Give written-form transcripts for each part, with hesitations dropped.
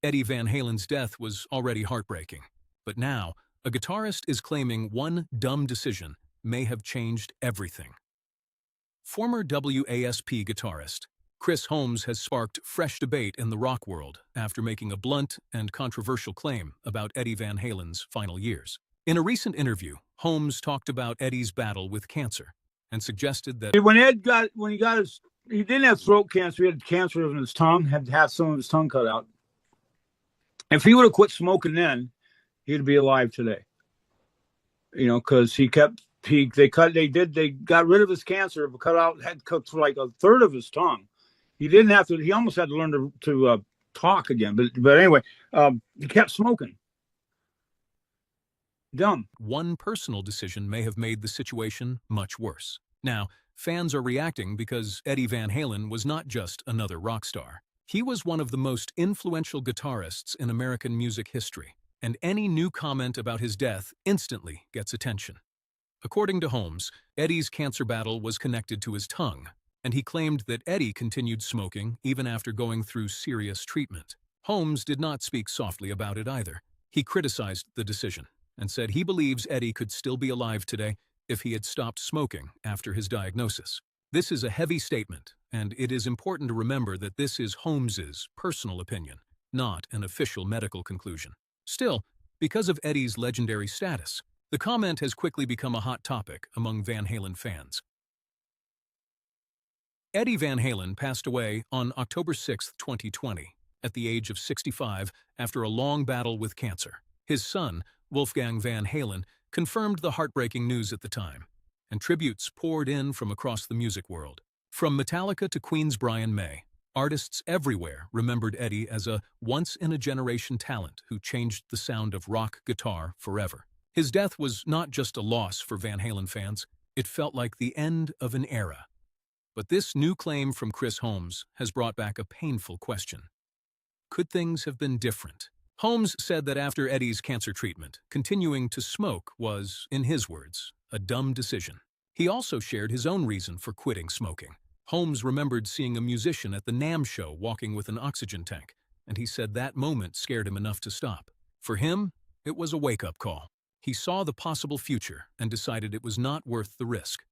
Eddie Van Halen's death was already heartbreaking, but now, a guitarist is claiming one dumb decision may have changed everything. Former W.A.S.P guitarist Chris Holmes has sparked fresh debate in the rock world after making a blunt and controversial claim about Eddie Van Halen's final years. In a recent interview, Holmes talked about Eddie's battle with cancer and suggested that he didn't have throat cancer, he had cancer in his tongue, had to have some of his tongue cut out. If he would have quit smoking then, he'd be alive today. Because they got rid of his cancer, had cut for like a third of his tongue. He almost had to learn to talk again. But anyway, he kept smoking. Dumb. one personal decision may have made the situation much worse. Now, fans are reacting because Eddie Van Halen was not just another rock star. He was one of the most influential guitarists in American music history, and any new comment about his death instantly gets attention. According to Holmes, Eddie's cancer battle was connected to his tongue, and he claimed that Eddie continued smoking even after going through serious treatment. Holmes did not speak softly about it either. He criticized the decision and said he believes Eddie could still be alive today if he had stopped smoking after his diagnosis. This is a heavy statement, and it is important to remember that this is Holmes's personal opinion, not an official medical conclusion. Still, because of Eddie's legendary status, the comment has quickly become a hot topic among Van Halen fans. Eddie Van Halen passed away on October 6, 2020, at the age of 65 after a long battle with cancer. His son, Wolfgang Van Halen, confirmed the heartbreaking news at the time, and tributes poured in from across the music world. From Metallica to Queen's Brian May, artists everywhere remembered Eddie as a once-in-a-generation talent who changed the sound of rock guitar forever. His death was not just a loss for Van Halen fans, it felt like the end of an era. But this new claim from Chris Holmes has brought back a painful question. Could things have been different? Holmes said that after Eddie's cancer treatment, continuing to smoke was, in his words, a dumb decision. He also shared his own reason for quitting smoking. Holmes remembered seeing a musician at the NAMM show walking with an oxygen tank, and he said that moment scared him enough to stop. For him, it was a wake-up call. He saw the possible future and decided it was not worth the risk.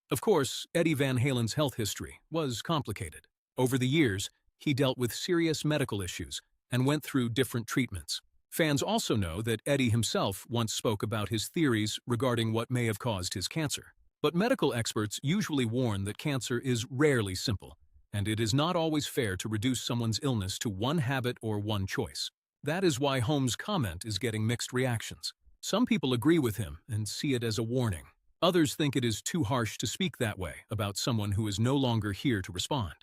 Of course, Eddie Van Halen's health history was complicated. Over the years, he dealt with serious medical issues and went through different treatments. Fans also know that Eddie himself once spoke about his theories regarding what may have caused his cancer. But medical experts usually warn that cancer is rarely simple, and it is not always fair to reduce someone's illness to one habit or one choice. That is why Holmes' comment is getting mixed reactions. Some people agree with him and see it as a warning. Others think it is too harsh to speak that way about someone who is no longer here to respond.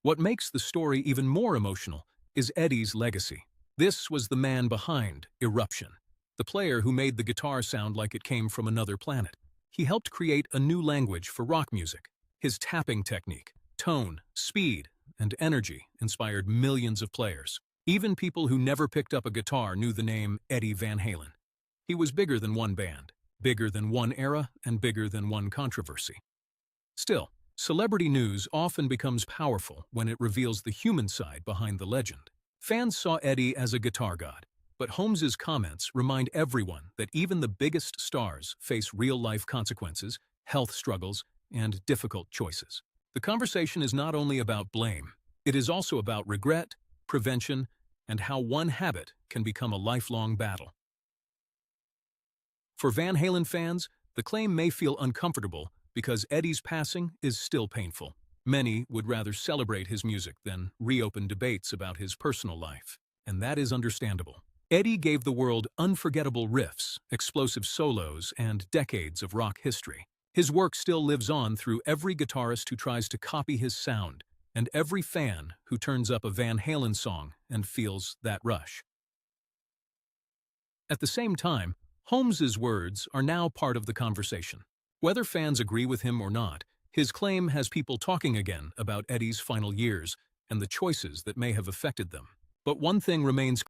What makes the story even more emotional is Eddie's legacy. This was the man behind Eruption, the player who made the guitar sound like it came from another planet. He helped create a new language for rock music. His tapping technique, tone, speed, and energy inspired millions of players. Even people who never picked up a guitar knew the name Eddie Van Halen. He was bigger than one band, bigger than one era, and bigger than one controversy. Still, celebrity news often becomes powerful when it reveals the human side behind the legend. Fans saw Eddie as a guitar god, but Holmes's comments remind everyone that even the biggest stars face real-life consequences, health struggles, and difficult choices. The conversation is not only about blame, it is also about regret, prevention, and how one habit can become a lifelong battle. For Van Halen fans, the claim may feel uncomfortable because Eddie's passing is still painful. Many would rather celebrate his music than reopen debates about his personal life, and that is understandable. Eddie gave the world unforgettable riffs, explosive solos, and decades of rock history. His work still lives on through every guitarist who tries to copy his sound, and every fan who turns up a Van Halen song and feels that rush. At the same time, Holmes's words are now part of the conversation. Whether fans agree with him or not, his claim has people talking again about Eddie's final years and the choices that may have affected them. But one thing remains